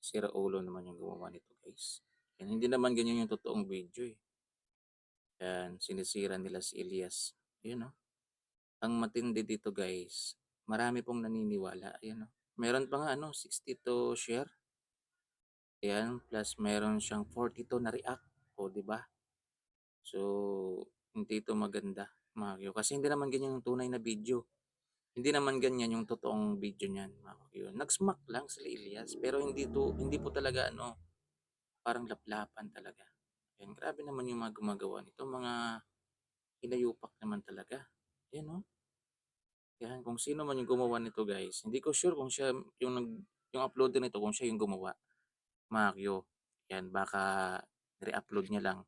Sira ulo naman yung gumawa nito guys. Yan, hindi naman ganyan yung totoong video eh. Yan, sinisira nila si Elias. Ayun oh. Ang matindi dito guys, marami pong naniniwala. Ayan oh. Meron pa nga 62 share. Ayan, plus meron siyang 42 na react. O, di ba? So, hindi ito maganda, mga kyo. Kasi hindi naman ganyan yung tunay na video. Hindi naman ganyan yung totoong video niyan, mga kyo. Nag-smack lang sila Elias, pero hindi po talaga parang laplapan talaga. Ayan, grabe naman yung mga gumagawa nito, mga hinayupak naman talaga. Ayan oh. Yan, kung sino man yung gumawa nito guys, hindi ko sure kung siya yung uploader nito kung siya yung gumawa, Mario. Yan, baka re-upload niya lang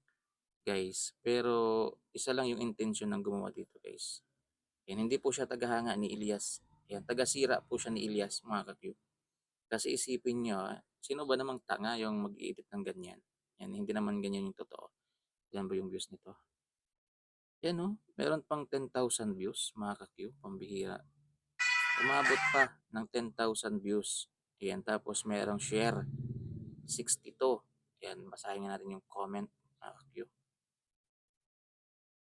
guys. Pero isa lang yung intention ng gumawa dito guys. Yan, hindi po siya tagahanga ni Elias. Yan, tagasira po siya ni Elias mga kakyo. Kasi isipin niyo, sino ba namang tanga yung mag-edit ng ganyan? Yan, hindi naman ganyan yung totoo. Yan ba yung views nito? Yan oh, meron pang 10,000 views mga kakyo, pambihira. Umabot pa ng 10,000 views. Ayan, tapos merong share, 62. Ayan, basahin nga natin yung comment. Q.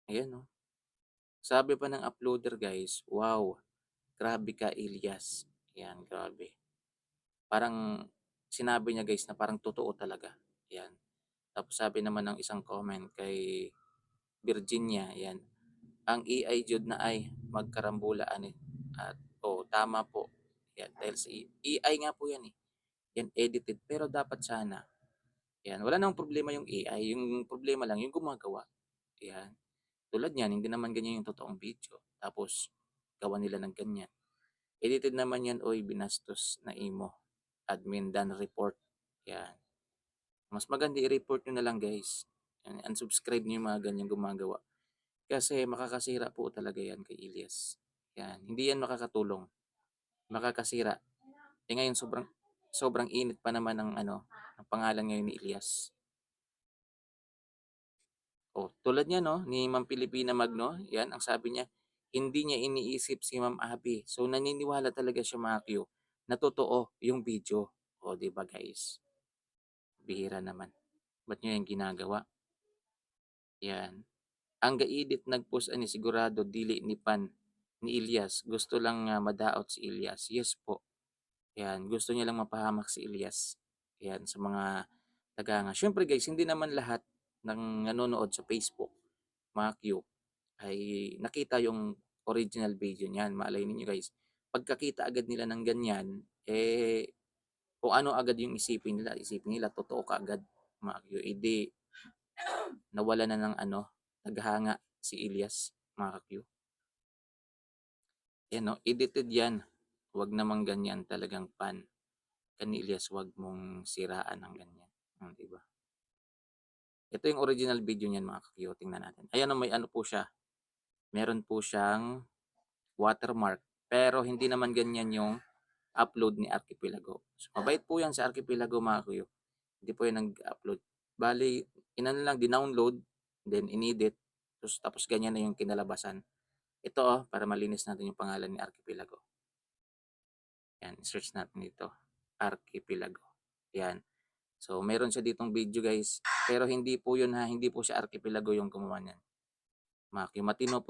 Ayan, no? Sabi pa ng uploader, guys, wow, grabe ka, Elias. Ayan, grabe. Parang sinabi niya, guys, na parang totoo talaga. Ayan. Tapos sabi naman ng isang comment kay Virginia, ayan, ang AI jud na ay magkarambulaan eh. At, tama po. Ayan, dahil sa AI nga po yan eh. Yan edited pero dapat sana yan wala namang problema yung AI, yung problema lang yung gumagawa. Yan, tulad niyan hindi naman ganyan yung totoong video tapos gawa nila ng ganyan. Edited naman yan, oy, binastos na imo. Admin done report. Yan, mas maganda i-report nyo na lang guys. Yan, unsubscribe nyo yung mga ganyang gumagawa kasi makakasira po talaga yan kay Elias. Yan, hindi yan makakatulong, makakasira. Ngayon sobrang sobrang init pa naman ng ang pangalan ngayon ni Elias. Tulad niya no, ni Ma'am Pilipina Magno, 'yan ang sabi niya, hindi niya iniisip si Ma'am Abby. So naniniwala talaga siya mga Q na totoo yung video. 'Di ba guys? Bihira naman. Ba't niyo yung ginagawa? 'Yan. Ang gaidit nag-post ani sigurado dili ni Pan ni Elias. Gusto lang nga madaot si Elias. Yes po. 'Yan, gusto niya lang mapahamak si Elias. 'Yan sa mga tagahanga. Syempre guys, hindi naman lahat ng nanonood sa Facebook, mga Q, ay nakita yung original video niyan. Malay ninyo guys, pagkakita agad nila ng ganyan, kung ano agad yung isipin nila totoo ka agad, mga Q. Nawala na ng naghanga si Elias, mga Q. Yan no, edited yan. Huwag namang ganyan talagang pan. Kani Elias, huwag mong siraan ng ganyan. Diba? Ito yung original video niyan mga kakyo. Tingnan natin. Ayan may po siya. Meron po siyang watermark. Pero hindi naman ganyan yung upload ni Archipelago. So, mabait po yan sa Archipelago mga kuyo. Hindi po yan nag-upload. Bali, lang, dinownload, then inedit, tapos ganyan na yung kinalabasan. Ito para malinis natin yung pangalan ni Archipelago. Yan, search natin dito. Archipelago. Yan. So, meron siya ditong video guys. Pero hindi po yun ha, hindi po siya Archipelago yung gumawa niyan. Maki, matino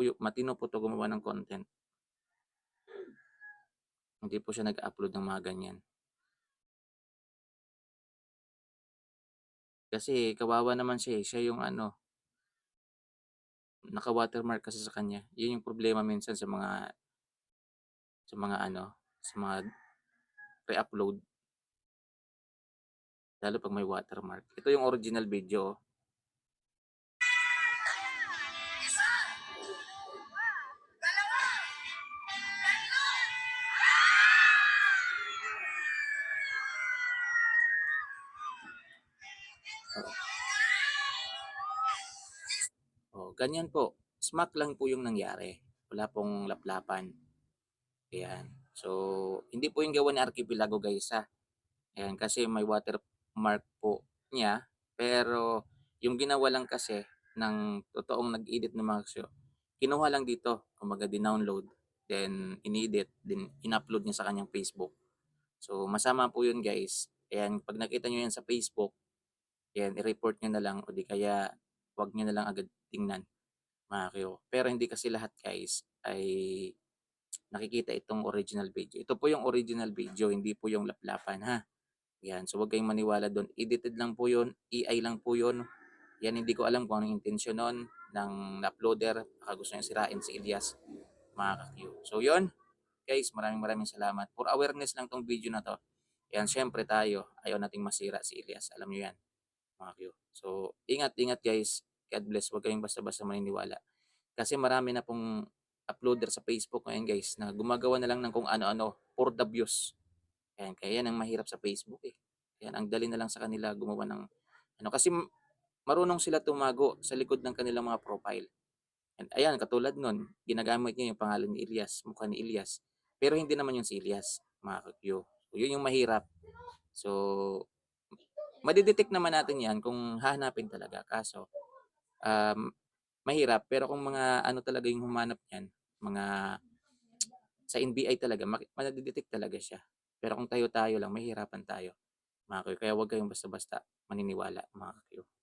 po to gumawa ng content. Hindi po siya nag-upload ng mga ganyan. Kasi kawawa naman siya eh. Siya yung naka-watermark kasi sa kanya. Yun yung problema minsan sa mga re-upload. Lalo pag may watermark. Ito yung original video. Ganyan po. Smack lang po yung nangyari. Wala pong laplapan. Ayan. So, hindi po yung gawa ni Archipelago guys ha. Ayan, kasi may watermark po niya. Pero, yung ginawa lang kasi ng totoong nag-edit ng mga show, kinuha lang dito. Kumbaga, dinownload. Then, inedit. Then, in-upload niya sa kanyang Facebook. So, masama po yun guys. Ayan, 'pag nakita niyo 'yan sa Facebook, 'yan i-report niyo na lang o di kaya 'wag niyo na lang agad tingnan, mga Q. Pero hindi kasi lahat guys ay nakikita itong original video. Ito po yung original video, hindi po yung laplapan ha. 'Yan, so 'wag kayong maniwala do'n, edited lang po 'yun, AI lang po 'yun. 'Yan hindi ko alam kung anong intensyon nun ng uploader, baka gusto niyang sirain si Elias, mga ka-Q. So 'yun, guys, maraming maraming salamat. For awareness lang 'tong video na 'to. 'Yan, siyempre tayo ayaw nating masira si Elias, alam niyo 'yan, mga Q. So ingat-ingat guys, God bless, 'wag kayong basta-basta maniniwala. Kasi marami na pong uploader sa Facebook ngayon guys na gumagawa na lang ng kung ano-ano for the views. Ayan, kaya yan ang mahirap sa Facebook, eh. Ayan, ang dali na lang sa kanila gumawa ng ano, kasi marunong sila tumago sa likod ng kanilang mga profile. And ayan, katulad nun, ginagamit niya yung pangalan ni Elias, mukha ni Elias. Pero hindi naman yun si Elias, mga ka-Q. So, yun yung mahirap. So, madidetect naman natin yan kung hahanapin talaga. Kaso, um, mahirap. Pero kung mga ano talaga yung humanap niyan, mga sa NBI talaga, madidetect talaga siya. Pero kung tayo-tayo lang, mahirapan tayo, mga ka-Q. Kaya huwag kayong basta-basta maniniwala, mga ka-Q.